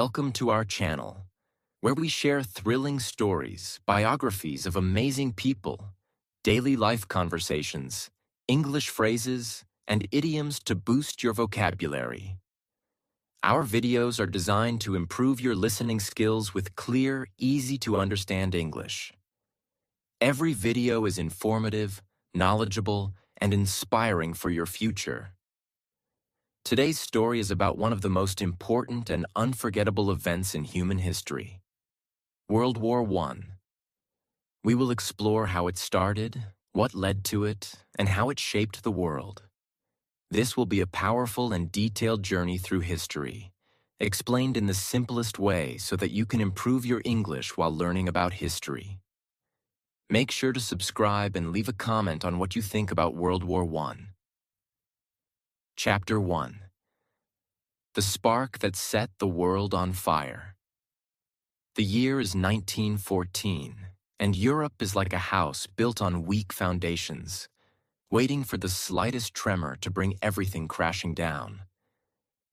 Welcome to our channel, where we share thrilling stories, biographies of amazing people, daily life conversations, English phrases, and idioms to boost your vocabulary. Our videos are designed to improve your listening skills with clear, easy-to-understand English. Every video is informative, knowledgeable, and inspiring for your future. Today's story is about one of the most important and unforgettable events in human history, World War I. We will explore how it started, what led to it, and how it shaped the world. This will be a powerful and detailed journey through history, explained in the simplest way so that you can improve your English while learning about history. Make sure to subscribe and leave a comment on what you think about World War I. Chapter 1. The Spark That Set the World on Fire. The year is 1914, and Europe is like a house built on weak foundations, waiting for the slightest tremor to bring everything crashing down.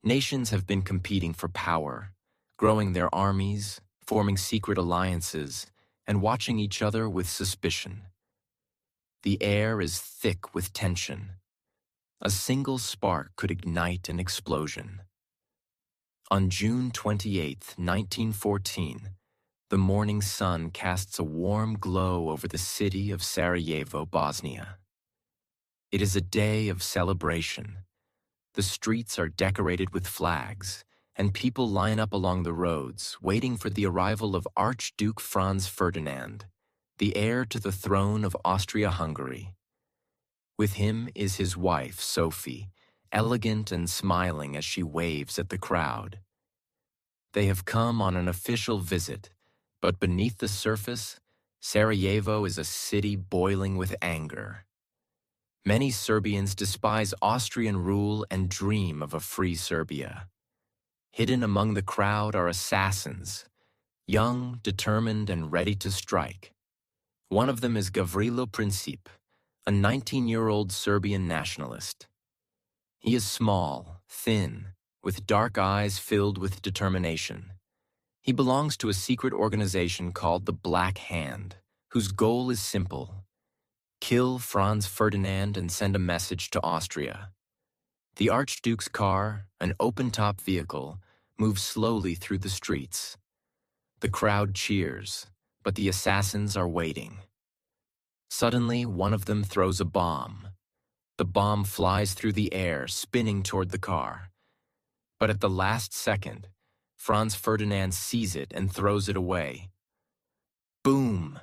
Nations have been competing for power, growing their armies, forming secret alliances, and watching each other with suspicion. The air is thick with tension. A single spark could ignite an explosion. On June 28, 1914, the morning sun casts a warm glow over the city of Sarajevo, Bosnia. It is a day of celebration. The streets are decorated with flags, and people line up along the roads, waiting for the arrival of Archduke Franz Ferdinand, the heir to the throne of Austria-Hungary. With him is his wife, Sophie, elegant and smiling as she waves at the crowd. They have come on an official visit, but beneath the surface, Sarajevo is a city boiling with anger. Many Serbians despise Austrian rule and dream of a free Serbia. Hidden among the crowd are assassins, young, determined, and ready to strike. One of them is Gavrilo Princip, a 19-year-old Serbian nationalist. He is small, thin, with dark eyes filled with determination. He belongs to a secret organization called the Black Hand, whose goal is simple: kill Franz Ferdinand and send a message to Austria. The Archduke's car, an open-top vehicle, moves slowly through the streets. The crowd cheers, but the assassins are waiting. Suddenly, one of them throws a bomb. The bomb flies through the air, spinning toward the car. But at the last second, Franz Ferdinand sees it and throws it away. Boom!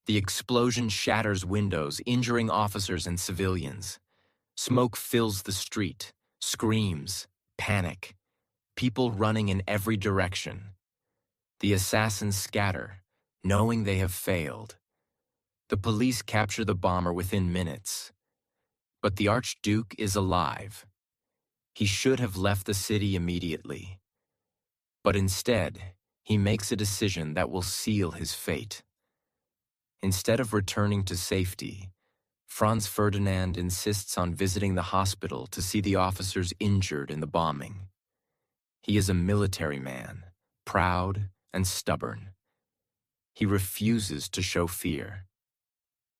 The explosion shatters windows, injuring officers and civilians. Smoke fills the street, screams, panic, people running in every direction. The assassins scatter, knowing they have failed. The police capture the bomber within minutes. But the Archduke is alive. He should have left the city immediately. But instead, he makes a decision that will seal his fate. Instead of returning to safety, Franz Ferdinand insists on visiting the hospital to see the officers injured in the bombing. He is a military man, proud and stubborn. He refuses to show fear.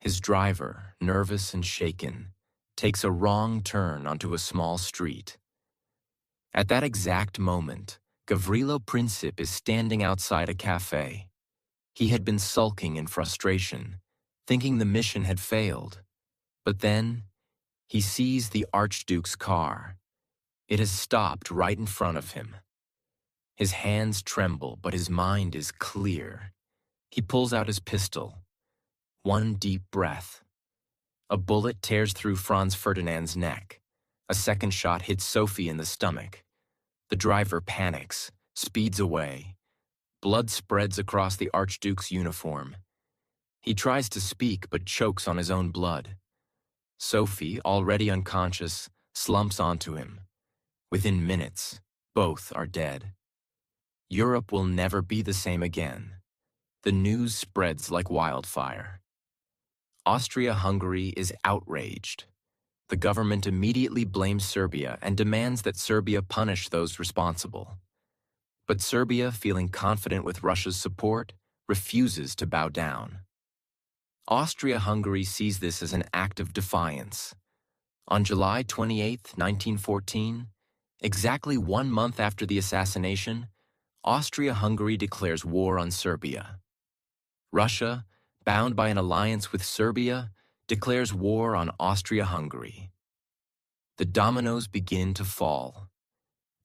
His driver, nervous and shaken, takes a wrong turn onto a small street. At that exact moment, Gavrilo Princip is standing outside a cafe. He had been sulking in frustration, thinking the mission had failed. But then, he sees the Archduke's car. It has stopped right in front of him. His hands tremble, but his mind is clear. He pulls out his pistol. One deep breath. A bullet tears through Franz Ferdinand's neck. A second shot hits Sophie in the stomach. The driver panics, speeds away. Blood spreads across the Archduke's uniform. He tries to speak but chokes on his own blood. Sophie, already unconscious, slumps onto him. Within minutes, both are dead. Europe will never be the same again. The news spreads like wildfire. Austria-Hungary is outraged. The government immediately blames Serbia and demands that Serbia punish those responsible. But Serbia, feeling confident with Russia's support, refuses to bow down. Austria-Hungary sees this as an act of defiance. On July 28, 1914, exactly 1 month after the assassination, Austria-Hungary declares war on Serbia. Russia, bound by an alliance with Serbia, declares war on Austria-Hungary. The dominoes begin to fall.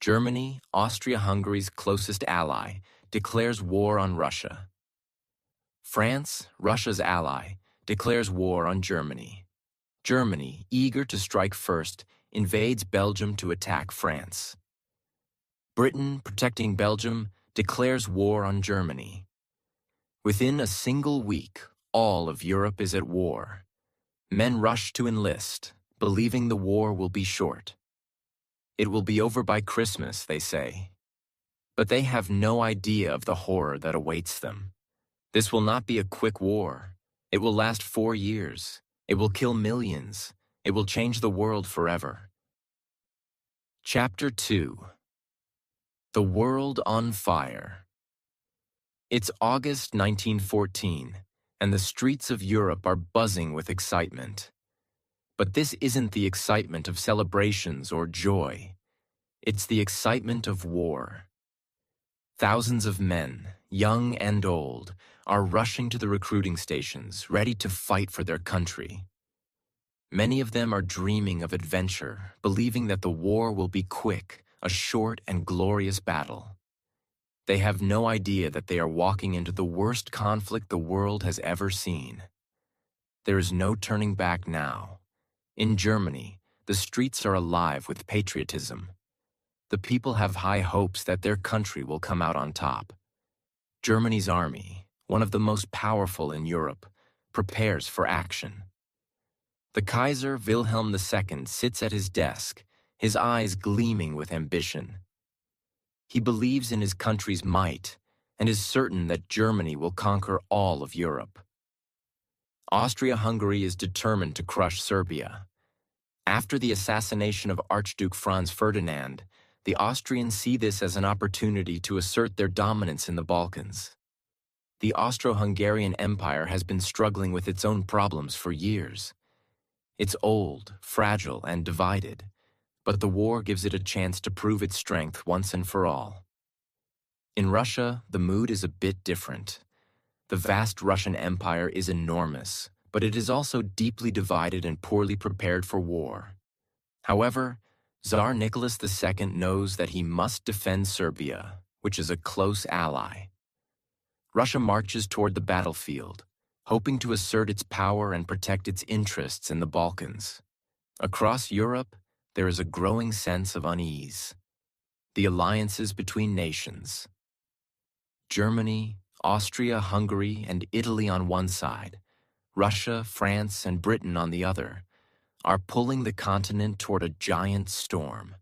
Germany, Austria-Hungary's closest ally, declares war on Russia. France, Russia's ally, declares war on Germany. Germany, eager to strike first, invades Belgium to attack France. Britain, protecting Belgium, declares war on Germany. Within a single week, all of Europe is at war. Men rush to enlist, believing the war will be short. It will be over by Christmas, they say. But they have no idea of the horror that awaits them. This will not be a quick war. It will last 4 years. It will kill millions. It will change the world forever. Chapter 2. The World on Fire. It's August 1914, and the streets of Europe are buzzing with excitement. But this isn't the excitement of celebrations or joy. It's the excitement of war. Thousands of men, young and old, are rushing to the recruiting stations, ready to fight for their country. Many of them are dreaming of adventure, believing that the war will be quick, a short and glorious battle. They have no idea that they are walking into the worst conflict the world has ever seen. There is no turning back now. In Germany, the streets are alive with patriotism. The people have high hopes that their country will come out on top. Germany's army, one of the most powerful in Europe, prepares for action. The Kaiser Wilhelm II sits at his desk, his eyes gleaming with ambition. He believes in his country's might and is certain that Germany will conquer all of Europe. Austria-Hungary is determined to crush Serbia. After the assassination of Archduke Franz Ferdinand, the Austrians see this as an opportunity to assert their dominance in the Balkans. The Austro-Hungarian Empire has been struggling with its own problems for years. It's old, fragile, and divided, but the war gives it a chance to prove its strength once and for all. In Russia, the mood is a bit different. The vast Russian Empire is enormous, but it is also deeply divided and poorly prepared for war. However, Tsar Nicholas II knows that he must defend Serbia, which is a close ally. Russia marches toward the battlefield, hoping to assert its power and protect its interests in the Balkans. Across Europe, there is a growing sense of unease. The alliances between nations. Germany, Austria, Hungary, and Italy on one side, Russia, France, and Britain on the other, are pulling the continent toward a giant storm.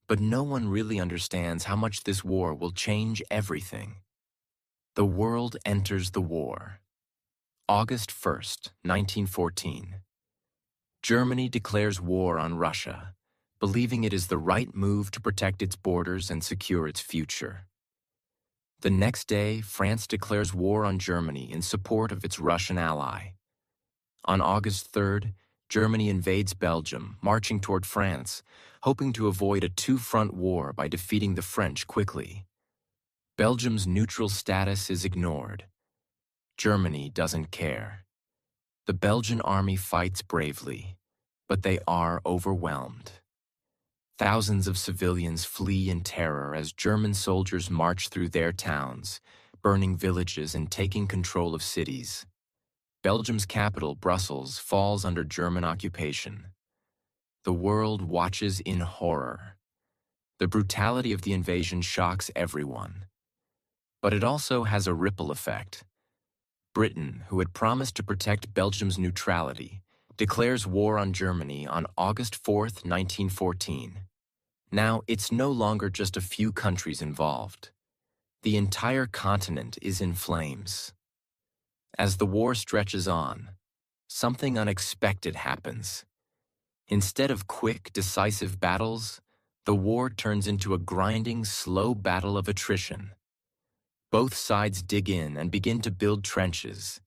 But no one really understands how much this war will change everything. The world enters the war. August 1st, 1914. Germany declares war on Russia, believing it is the right move to protect its borders and secure its future. The next day, France declares war on Germany in support of its Russian ally. On August 3rd, Germany invades Belgium, marching toward France, hoping to avoid a two-front war by defeating the French quickly. Belgium's neutral status is ignored. Germany doesn't care. The Belgian army fights bravely, but they are overwhelmed. Thousands of civilians flee in terror as German soldiers march through their towns, burning villages and taking control of cities. Belgium's capital, Brussels, falls under German occupation. The world watches in horror. The brutality of the invasion shocks everyone. But it also has a ripple effect. Britain, who had promised to protect Belgium's neutrality, declares war on Germany on August 4th, 1914. Now, it's no longer just a few countries involved. The entire continent is in flames. As the war stretches on, something unexpected happens. Instead of quick, decisive battles, the war turns into a grinding, slow battle of attrition. Both sides dig in and begin to build trenches,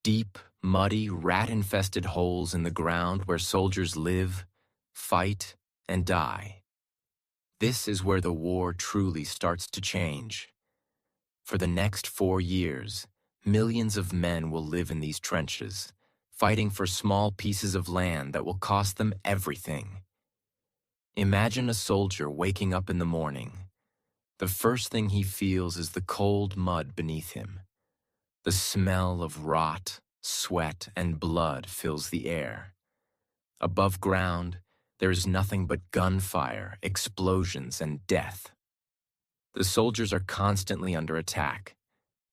deep, muddy, rat-infested holes in the ground where soldiers live, fight, and die. This is where the war truly starts to change. For the next 4 years, millions of men will live in these trenches, fighting for small pieces of land that will cost them everything. Imagine a soldier waking up in the morning. The first thing he feels is the cold mud beneath him. The smell of rot, sweat, and blood fills the air. Above ground, there is nothing but gunfire, explosions, and death. The soldiers are constantly under attack,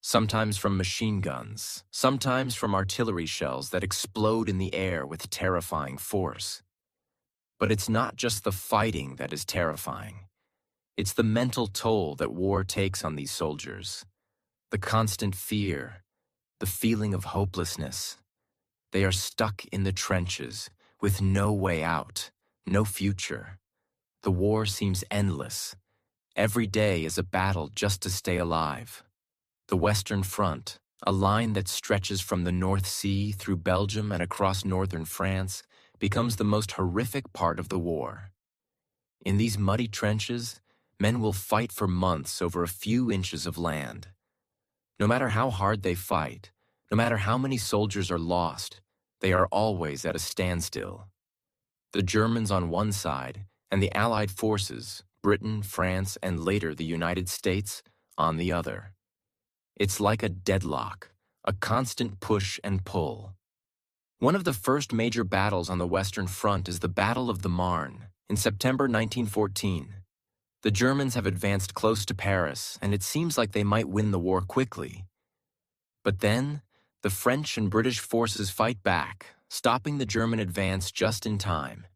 sometimes from machine guns, sometimes from artillery shells that explode in the air with terrifying force. But it's not just the fighting that is terrifying. It's the mental toll that war takes on these soldiers. The constant fear, the feeling of hopelessness. They are stuck in the trenches with no way out, no future. The war seems endless. Every day is a battle just to stay alive. The Western Front, a line that stretches from the North Sea through Belgium and across northern France, becomes the most horrific part of the war. In these muddy trenches, men will fight for months over a few inches of land. No matter how hard they fight, no matter how many soldiers are lost, they are always at a standstill. The Germans on one side and the Allied forces, Britain, France, and later the United States, on the other. It's like a deadlock, a constant push and pull. One of the first major battles on the Western Front is the Battle of the Marne in September 1914. The Germans have advanced close to Paris, and it seems like they might win the war quickly. But then, the French and British forces fight back, stopping the German advance just in time.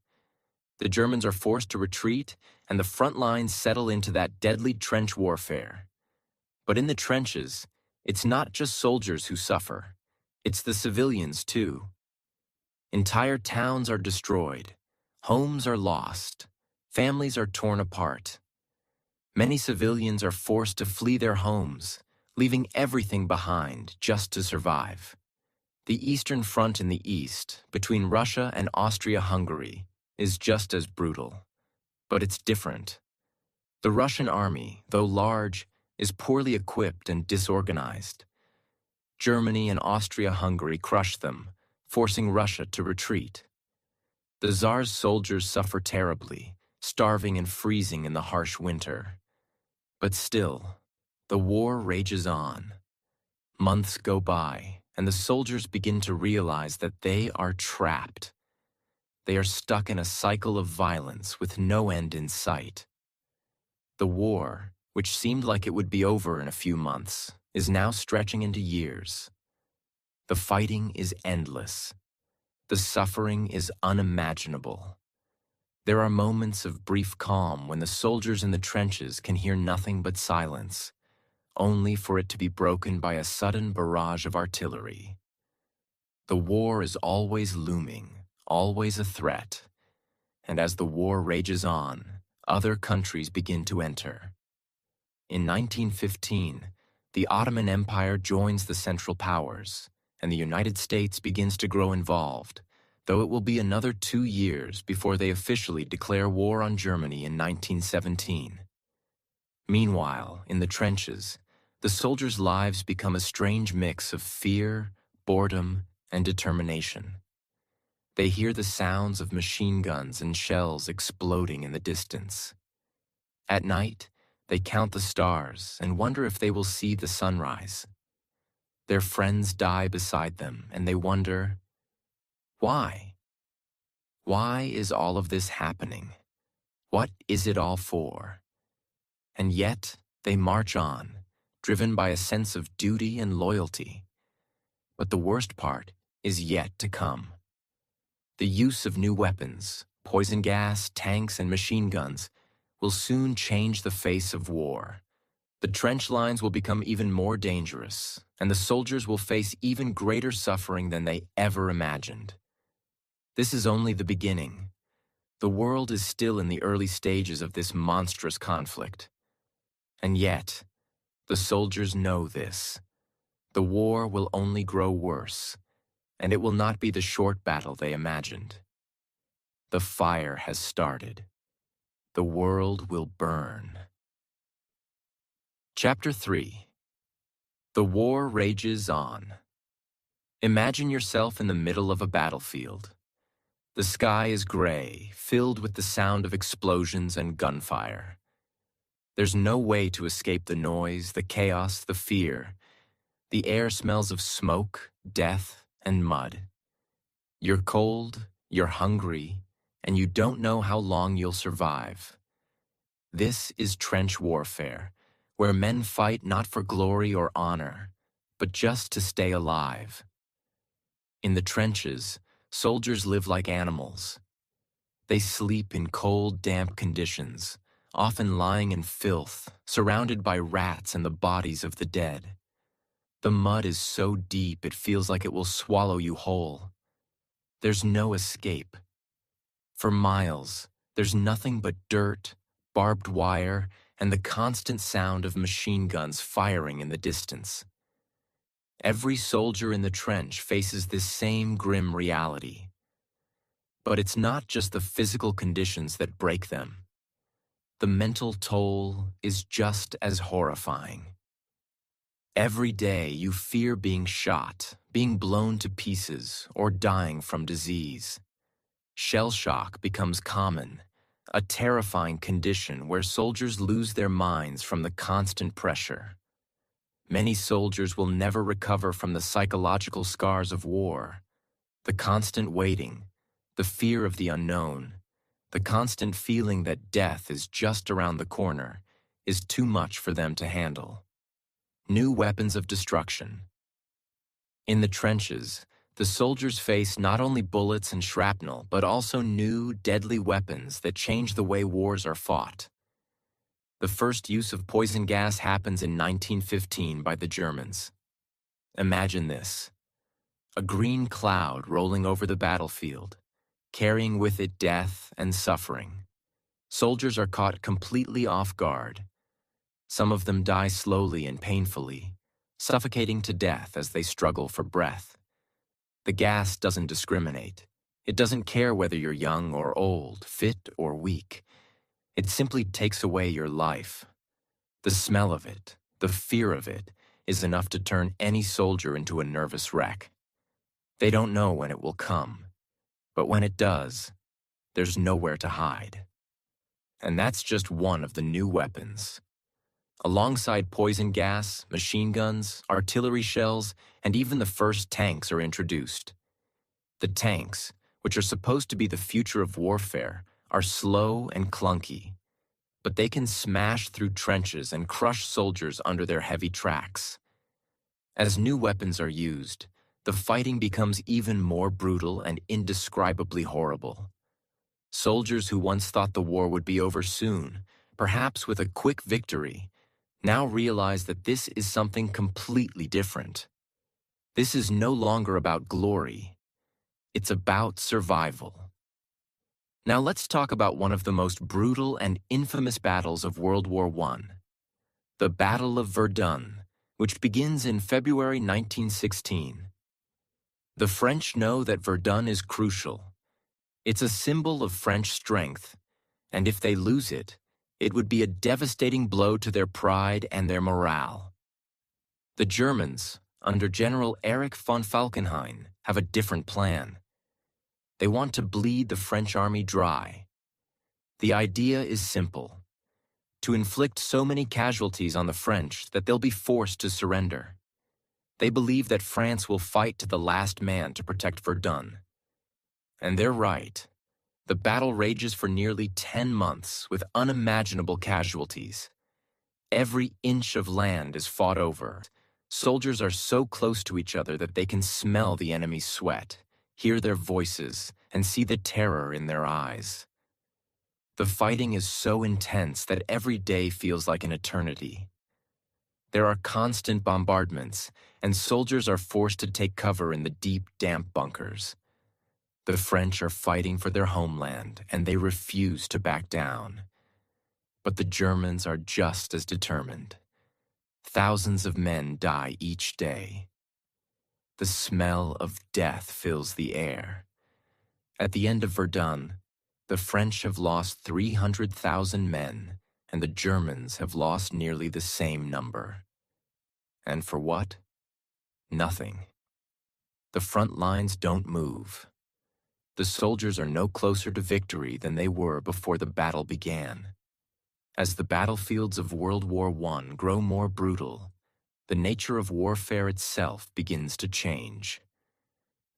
The Germans are forced to retreat, and the front lines settle into that deadly trench warfare. But in the trenches, it's not just soldiers who suffer. It's the civilians, too. Entire towns are destroyed. Homes are lost. Families are torn apart. Many civilians are forced to flee their homes, leaving everything behind just to survive. The Eastern Front in the east, between Russia and Austria-Hungary, is just as brutal. But it's different. The Russian army, though large, is poorly equipped and disorganized. Germany and Austria-Hungary crush them, forcing Russia to retreat. The Tsar's soldiers suffer terribly, starving and freezing in the harsh winter. But still, the war rages on. Months go by, and the soldiers begin to realize that they are trapped. They are stuck in a cycle of violence with no end in sight. The war, which seemed like it would be over in a few months, is now stretching into years. The fighting is endless. The suffering is unimaginable. There are moments of brief calm when the soldiers in the trenches can hear nothing but silence, only for it to be broken by a sudden barrage of artillery. The war is always looming, always a threat, and as the war rages on, other countries begin to enter. In 1915, the Ottoman Empire joins the Central Powers, and the United States begins to grow involved, though it will be another 2 years before they officially declare war on Germany in 1917. Meanwhile, in the trenches, the soldiers' lives become a strange mix of fear, boredom, and determination. They hear the sounds of machine guns and shells exploding in the distance. At night, they count the stars and wonder if they will see the sunrise. Their friends die beside them, and they wonder, why? Why is all of this happening? What is it all for? And yet, they march on, driven by a sense of duty and loyalty. But the worst part is yet to come. The use of new weapons, poison gas, tanks, and machine guns will soon change the face of war. The trench lines will become even more dangerous, and the soldiers will face even greater suffering than they ever imagined. This is only the beginning. The world is still in the early stages of this monstrous conflict. And yet, the soldiers know this. The war will only grow worse, and it will not be the short battle they imagined. The fire has started. The world will burn. Chapter 3. The war rages on. Imagine yourself in the middle of a battlefield. The sky is gray, filled with the sound of explosions and gunfire. There's no way to escape the noise, the chaos, the fear. The air smells of smoke, death, and mud. You're cold, you're hungry, and you don't know how long you'll survive. This is trench warfare, where men fight not for glory or honor, but just to stay alive. In the trenches, soldiers live like animals. They sleep in cold, damp conditions, often lying in filth, surrounded by rats and the bodies of the dead. The mud is so deep it feels like it will swallow you whole. There's no escape. For miles, there's nothing but dirt, barbed wire, and the constant sound of machine guns firing in the distance. Every soldier in the trench faces this same grim reality. But it's not just the physical conditions that break them. The mental toll is just as horrifying. Every day you fear being shot, being blown to pieces, or dying from disease. Shell shock becomes common, a terrifying condition where soldiers lose their minds from the constant pressure. Many soldiers will never recover from the psychological scars of war. The constant waiting, the fear of the unknown, the constant feeling that death is just around the corner is too much for them to handle. New weapons of destruction. In the trenches, the soldiers face not only bullets and shrapnel, but also new, deadly weapons that change the way wars are fought. The first use of poison gas happens in 1915 by the Germans. Imagine this: a green cloud rolling over the battlefield, carrying with it death and suffering. Soldiers are caught completely off guard. Some of them die slowly and painfully, suffocating to death as they struggle for breath. The gas doesn't discriminate. It doesn't care whether you're young or old, fit or weak. It simply takes away your life. The smell of it, the fear of it, is enough to turn any soldier into a nervous wreck. They don't know when it will come, but when it does, there's nowhere to hide. And that's just one of the new weapons. Alongside poison gas, machine guns, artillery shells, and even the first tanks are introduced. The tanks, which are supposed to be the future of warfare, are slow and clunky, but they can smash through trenches and crush soldiers under their heavy tracks. As new weapons are used, the fighting becomes even more brutal and indescribably horrible. Soldiers who once thought the war would be over soon, perhaps with a quick victory, now realize that this is something completely different. This is no longer about glory. It's about survival. Now let's talk about one of the most brutal and infamous battles of World War I, the Battle of Verdun, which begins in February 1916. The French know that Verdun is crucial. It's a symbol of French strength, and if they lose it, it would be a devastating blow to their pride and their morale. The Germans, under General Erich von Falkenhayn, have a different plan. They want to bleed the French army dry. The idea is simple: to inflict so many casualties on the French that they'll be forced to surrender. They believe that France will fight to the last man to protect Verdun. And they're right. The battle rages for nearly 10 months with unimaginable casualties. Every inch of land is fought over. Soldiers are so close to each other that they can smell the enemy's sweat, hear their voices, and see the terror in their eyes. The fighting is so intense that every day feels like an eternity. There are constant bombardments, and soldiers are forced to take cover in the deep, damp bunkers. The French are fighting for their homeland, and they refuse to back down. But the Germans are just as determined. Thousands of men die each day. The smell of death fills the air. At the end of Verdun, the French have lost 300,000 men, and the Germans have lost nearly the same number. And for what? Nothing. The front lines don't move. The soldiers are no closer to victory than they were before the battle began. As the battlefields of World War I grow more brutal, the nature of warfare itself begins to change.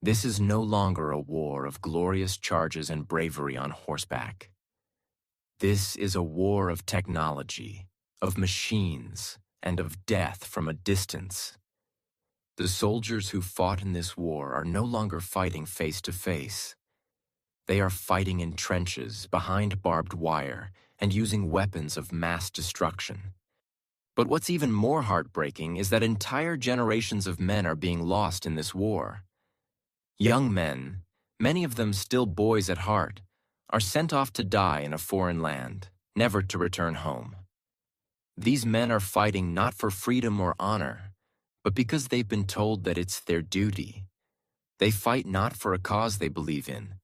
This is no longer a war of glorious charges and bravery on horseback. This is a war of technology, of machines, and of death from a distance. The soldiers who fought in this war are no longer fighting face to face. They are fighting in trenches, behind barbed wire, and using weapons of mass destruction. But what's even more heartbreaking is that entire generations of men are being lost in this war. Young men, many of them still boys at heart, are sent off to die in a foreign land, never to return home. These men are fighting not for freedom or honor, but because they've been told that it's their duty. They fight not for a cause they believe in,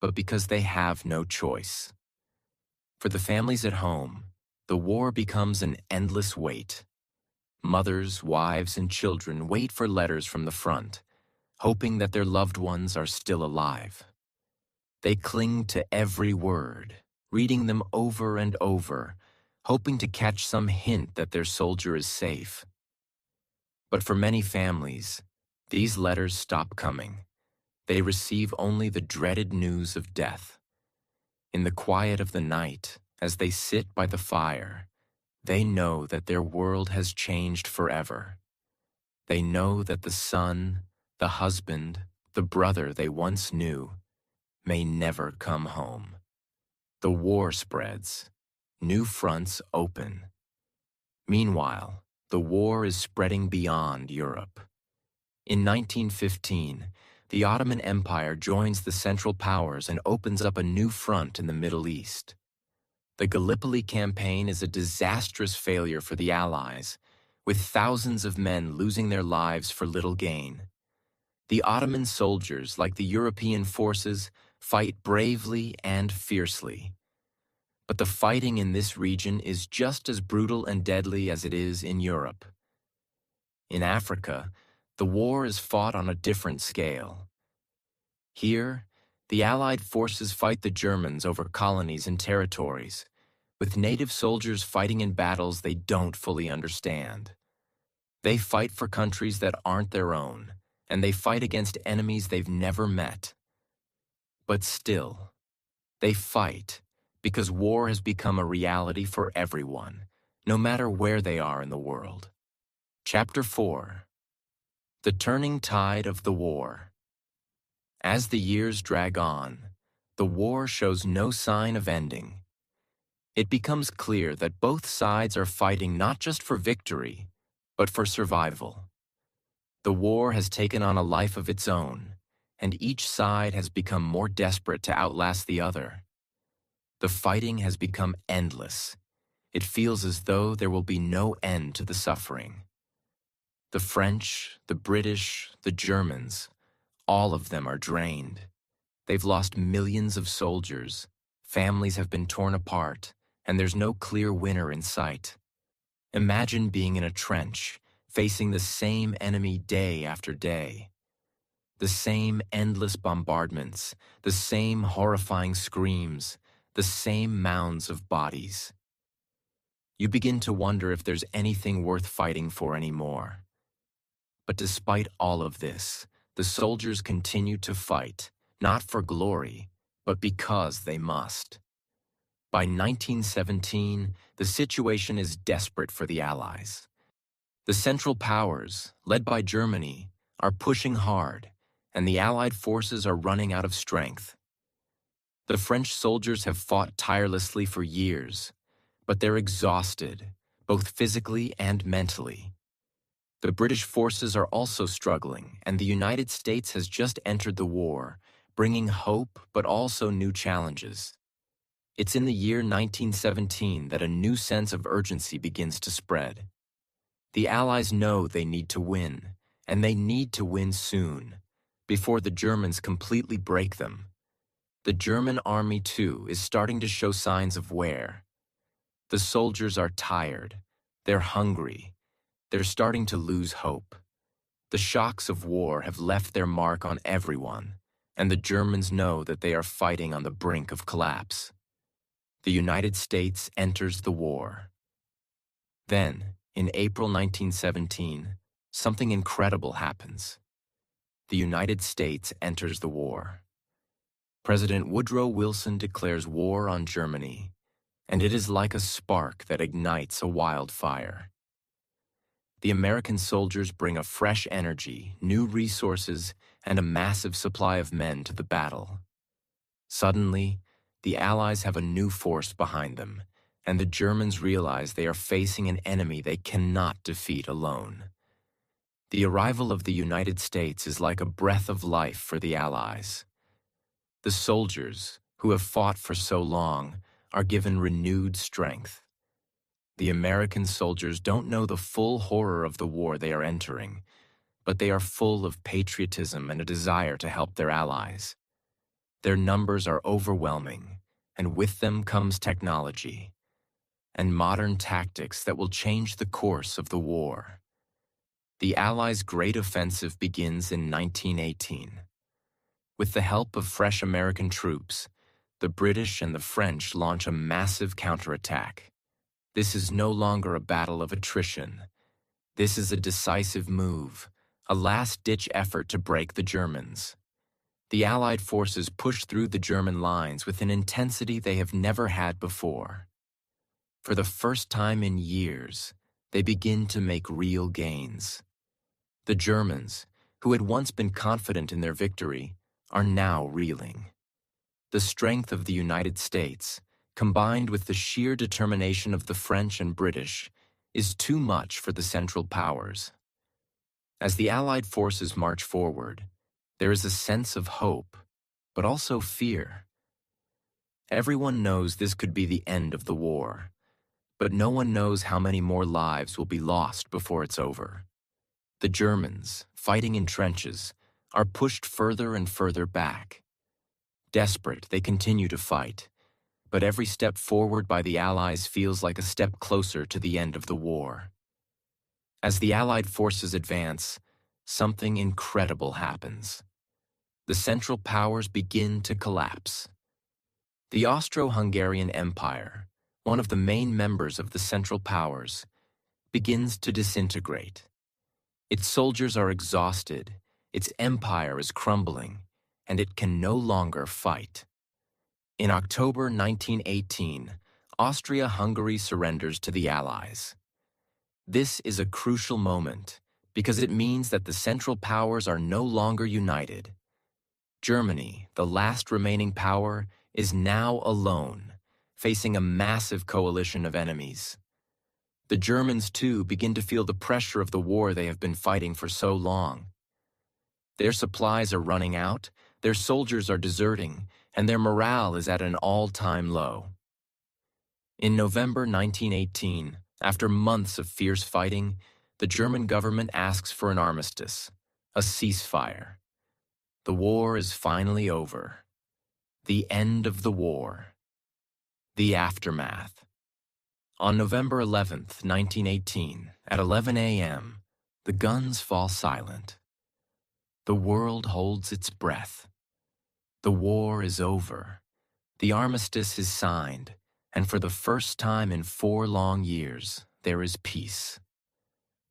but because they have no choice. For the families at home, the war becomes an endless wait. Mothers, wives, and children wait for letters from the front, hoping that their loved ones are still alive. They cling to every word, reading them over and over, hoping to catch some hint that their soldier is safe. But for many families, these letters stop coming. They receive only the dreaded news of death. In the quiet of the night, as they sit by the fire, they know that their world has changed forever. They know that the son, the husband, the brother they once knew, may never come home. The war spreads. New fronts open. Meanwhile, the war is spreading beyond Europe. In 1915, the Ottoman Empire joins the Central Powers and opens up a new front in the Middle East. The Gallipoli campaign is a disastrous failure for the Allies, with thousands of men losing their lives for little gain. The Ottoman soldiers, like the European forces, fight bravely and fiercely. But the fighting in this region is just as brutal and deadly as it is in Europe. In Africa, the war is fought on a different scale. Here, the Allied forces fight the Germans over colonies and territories, with native soldiers fighting in battles they don't fully understand. They fight for countries that aren't their own, and they fight against enemies they've never met. But still, they fight because war has become a reality for everyone, no matter where they are in the world. Chapter 4. The Turning Tide of the War. As the years drag on, the war shows no sign of ending. It becomes clear that both sides are fighting not just for victory, but for survival. The war has taken on a life of its own, and each side has become more desperate to outlast the other. The fighting has become endless. It feels as though there will be no end to the suffering. The French, the British, the Germans, all of them are drained. They've lost millions of soldiers, families have been torn apart, and there's no clear winner in sight. Imagine being in a trench, facing the same enemy day after day. The same endless bombardments, the same horrifying screams, the same mounds of bodies. You begin to wonder if there's anything worth fighting for anymore. But despite all of this, the soldiers continue to fight, not for glory, but because they must. By 1917, the situation is desperate for the Allies. The Central Powers, led by Germany, are pushing hard, and the Allied forces are running out of strength. The French soldiers have fought tirelessly for years, but they're exhausted, both physically and mentally. The British forces are also struggling, and the United States has just entered the war, bringing hope but also new challenges. It's in the year 1917 that a new sense of urgency begins to spread. The Allies know they need to win, and they need to win soon, before the Germans completely break them. The German army, too, is starting to show signs of wear. The soldiers are tired, they're hungry, they're starting to lose hope. The shocks of war have left their mark on everyone, and the Germans know that they are fighting on the brink of collapse. The United States enters the war. Then, in April 1917, something incredible happens. The United States enters the war. President Woodrow Wilson declares war on Germany, and it is like a spark that ignites a wildfire. The American soldiers bring a fresh energy, new resources, and a massive supply of men to the battle. Suddenly, the Allies have a new force behind them, and the Germans realize they are facing an enemy they cannot defeat alone. The arrival of the United States is like a breath of life for the Allies. The soldiers, who have fought for so long, are given renewed strength. The American soldiers don't know the full horror of the war they are entering, but they are full of patriotism and a desire to help their allies. Their numbers are overwhelming, and with them comes technology and modern tactics that will change the course of the war. The Allies' great offensive begins in 1918. With the help of fresh American troops, the British and the French launch a massive counterattack. This is no longer a battle of attrition. This is a decisive move, a last-ditch effort to break the Germans. The Allied forces push through the German lines with an intensity they have never had before. For the first time in years, they begin to make real gains. The Germans, who had once been confident in their victory, are now reeling. The strength of the United States, combined with the sheer determination of the French and British, is too much for the Central Powers. As the Allied forces march forward, there is a sense of hope, but also fear. Everyone knows this could be the end of the war, but no one knows how many more lives will be lost before it's over. The Germans, fighting in trenches, are pushed further and further back. Desperate, they continue to fight, but every step forward by the Allies feels like a step closer to the end of the war. As the Allied forces advance, something incredible happens. The Central Powers begin to collapse. The Austro-Hungarian Empire, one of the main members of the Central Powers, begins to disintegrate. Its soldiers are exhausted, its empire is crumbling, and it can no longer fight. In October 1918, Austria-Hungary surrenders to the Allies. This is a crucial moment because it means that the Central Powers are no longer united. Germany, the last remaining power, is now alone, facing a massive coalition of enemies. The Germans, too, begin to feel the pressure of the war they have been fighting for so long. Their supplies are running out, their soldiers are deserting, and their morale is at an all-time low. In November 1918, after months of fierce fighting, the German government asks for an armistice, a ceasefire. The war is finally over. The end of the war. The aftermath. On November 11th, 1918, at 11 a.m., the guns fall silent. The world holds its breath. The war is over. The armistice is signed, and for the first time in 4 long years, there is peace.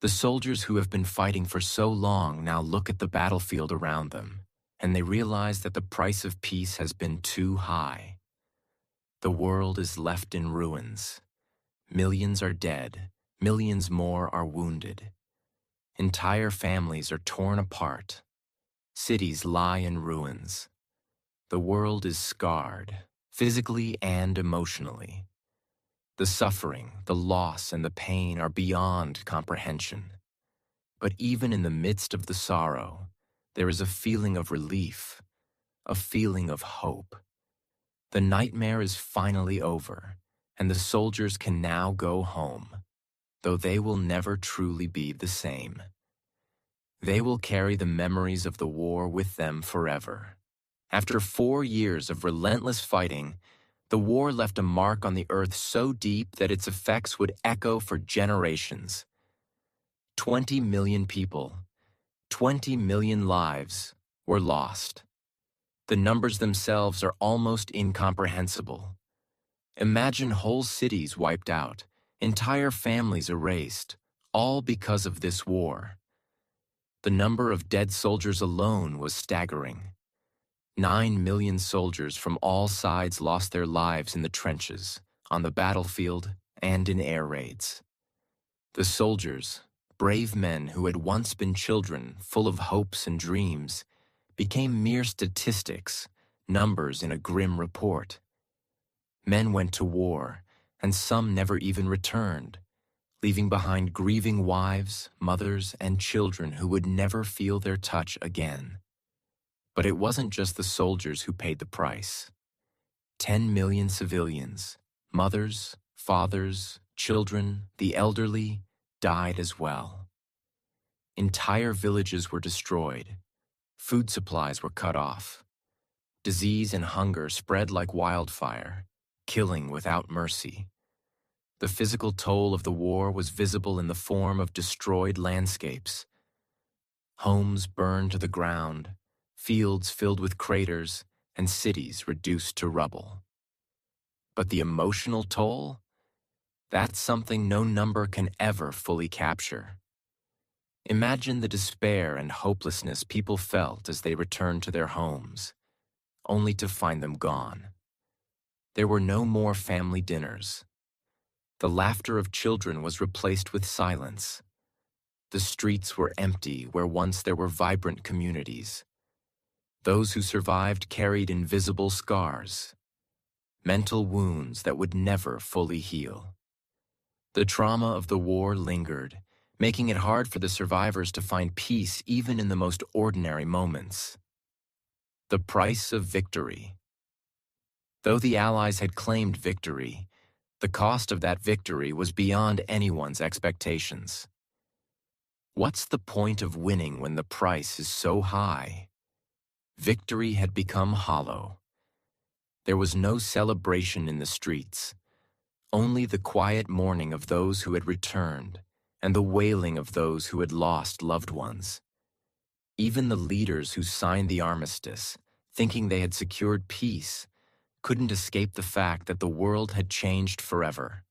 The soldiers who have been fighting for so long now look at the battlefield around them, and they realize that the price of peace has been too high. The world is left in ruins. Millions are dead, millions more are wounded. Entire families are torn apart. Cities lie in ruins. The world is scarred, physically and emotionally. The suffering, the loss, and the pain are beyond comprehension. But even in the midst of the sorrow, there is a feeling of relief, a feeling of hope. The nightmare is finally over, and the soldiers can now go home, though they will never truly be the same. They will carry the memories of the war with them forever. After 4 years of relentless fighting, the war left a mark on the earth so deep that its effects would echo for generations. 20 million people, 20 million lives were lost. The numbers themselves are almost incomprehensible. Imagine whole cities wiped out, entire families erased, all because of this war. The number of dead soldiers alone was staggering. 9 million soldiers from all sides lost their lives in the trenches, on the battlefield, and in air raids. The soldiers, brave men who had once been children full of hopes and dreams, became mere statistics, numbers in a grim report. Men went to war, and some never even returned, leaving behind grieving wives, mothers, and children who would never feel their touch again. But it wasn't just the soldiers who paid the price. 10 million civilians, mothers, fathers, children, the elderly, died as well. Entire villages were destroyed. Food supplies were cut off. Disease and hunger spread like wildfire, killing without mercy. The physical toll of the war was visible in the form of destroyed landscapes. Homes burned to the ground, fields filled with craters, and cities reduced to rubble. But the emotional toll? That's something no number can ever fully capture. Imagine the despair and hopelessness people felt as they returned to their homes, only to find them gone. There were no more family dinners. The laughter of children was replaced with silence. The streets were empty where once there were vibrant communities. Those who survived carried invisible scars, mental wounds that would never fully heal. The trauma of the war lingered, making it hard for the survivors to find peace even in the most ordinary moments. The price of victory. Though the Allies had claimed victory, the cost of that victory was beyond anyone's expectations. What's the point of winning when the price is so high? Victory had become hollow. There was no celebration in the streets, only the quiet mourning of those who had returned and the wailing of those who had lost loved ones. Even the leaders who signed the armistice, thinking they had secured peace, couldn't escape the fact that the world had changed forever.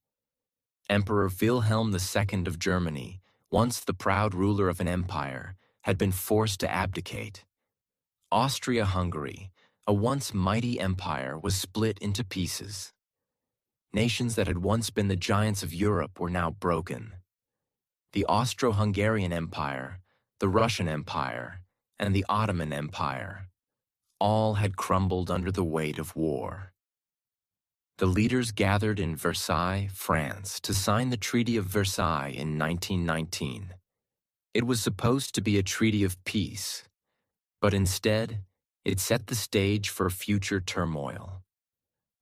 Emperor Wilhelm II of Germany, once the proud ruler of an empire, had been forced to abdicate. Austria-Hungary, a once mighty empire, was split into pieces. Nations that had once been the giants of Europe were now broken. The Austro-Hungarian Empire, the Russian Empire, and the Ottoman Empire, all had crumbled under the weight of war. The leaders gathered in Versailles, France, to sign the Treaty of Versailles in 1919. It was supposed to be a treaty of peace, but instead, it set the stage for future turmoil.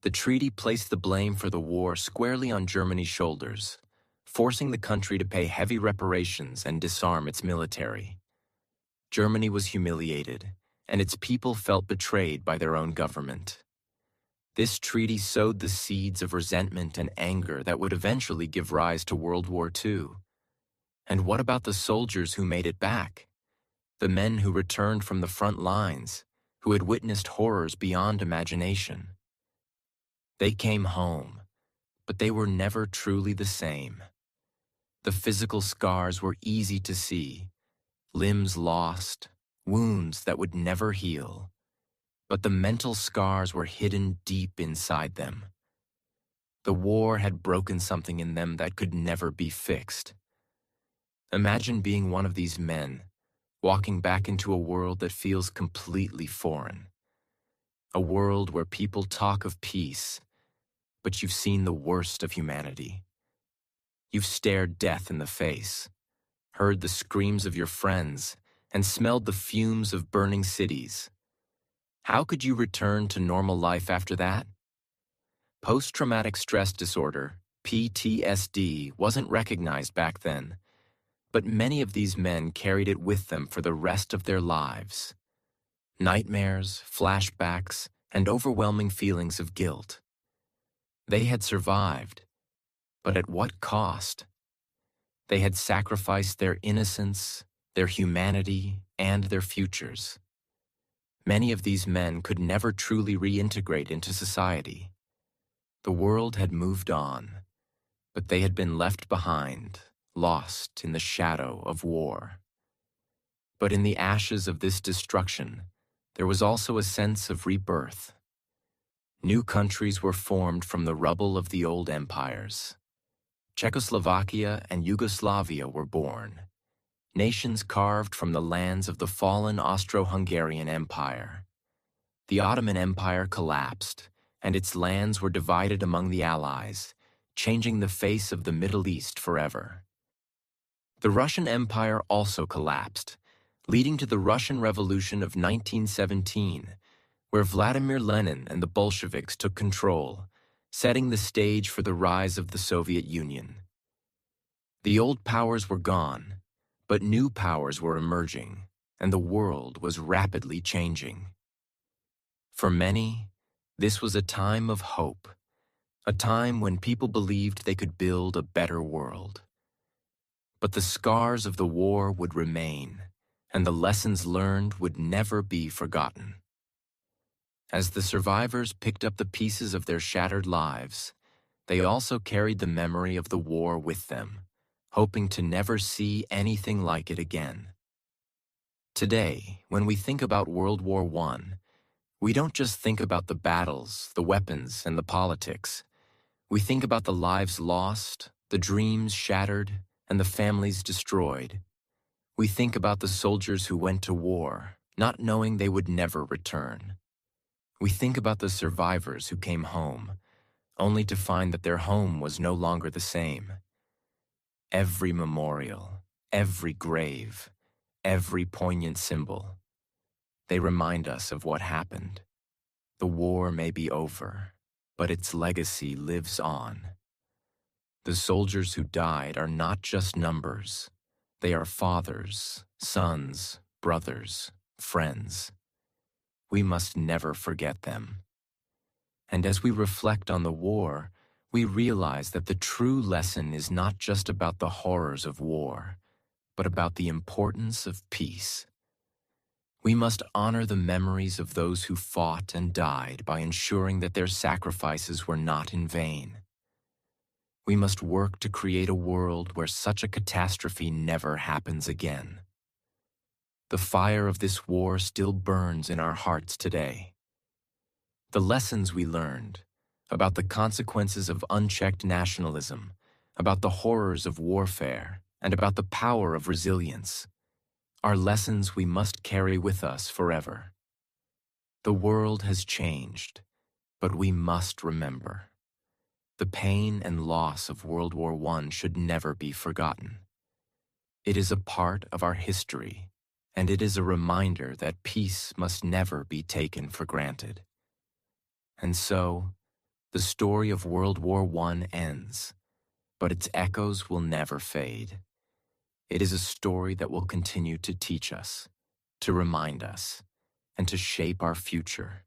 The treaty placed the blame for the war squarely on Germany's shoulders, forcing the country to pay heavy reparations and disarm its military. Germany was humiliated, and its people felt betrayed by their own government. This treaty sowed the seeds of resentment and anger that would eventually give rise to World War II. And what about the soldiers who made it back? The men who returned from the front lines, who had witnessed horrors beyond imagination? They came home, but they were never truly the same. The physical scars were easy to see, limbs lost, wounds that would never heal. But the mental scars were hidden deep inside them. The war had broken something in them that could never be fixed. Imagine being one of these men, walking back into a world that feels completely foreign. A world where people talk of peace, but you've seen the worst of humanity. You've stared death in the face, heard the screams of your friends, and smelled the fumes of burning cities. How could you return to normal life after that? Post-traumatic stress disorder, PTSD, wasn't recognized back then, but many of these men carried it with them for the rest of their lives. Nightmares, flashbacks, and overwhelming feelings of guilt. They had survived, but at what cost? They had sacrificed their innocence, their humanity, and their futures. Many of these men could never truly reintegrate into society. The world had moved on, but they had been left behind, lost in the shadow of war. But in the ashes of this destruction, there was also a sense of rebirth. New countries were formed from the rubble of the old empires. Czechoslovakia and Yugoslavia were born, nations carved from the lands of the fallen Austro-Hungarian Empire. The Ottoman Empire collapsed, and its lands were divided among the Allies, changing the face of the Middle East forever. The Russian Empire also collapsed, leading to the Russian Revolution of 1917, where Vladimir Lenin and the Bolsheviks took control, setting the stage for the rise of the Soviet Union. The old powers were gone, but new powers were emerging, and the world was rapidly changing. For many, this was a time of hope, a time when people believed they could build a better world. But the scars of the war would remain, and the lessons learned would never be forgotten. As the survivors picked up the pieces of their shattered lives, they also carried the memory of the war with them, hoping to never see anything like it again. Today, when we think about World War I, we don't just think about the battles, the weapons, and the politics. We think about the lives lost, the dreams shattered, and the families destroyed. We think about the soldiers who went to war, not knowing they would never return. We think about the survivors who came home, only to find that their home was no longer the same. Every memorial, every grave, every poignant symbol, they remind us of what happened. The war may be over, but its legacy lives on. The soldiers who died are not just numbers. They are fathers, sons, brothers, friends. We must never forget them. And as we reflect on the war, we realize that the true lesson is not just about the horrors of war, but about the importance of peace. We must honor the memories of those who fought and died by ensuring that their sacrifices were not in vain. We must work to create a world where such a catastrophe never happens again. The fire of this war still burns in our hearts today. The lessons we learned about the consequences of unchecked nationalism, about the horrors of warfare, and about the power of resilience are lessons we must carry with us forever. The world has changed, but we must remember. The pain and loss of World War I should never be forgotten. It is a part of our history, and it is a reminder that peace must never be taken for granted. And so, the story of World War I ends, but its echoes will never fade. It is a story that will continue to teach us, to remind us, and to shape our future.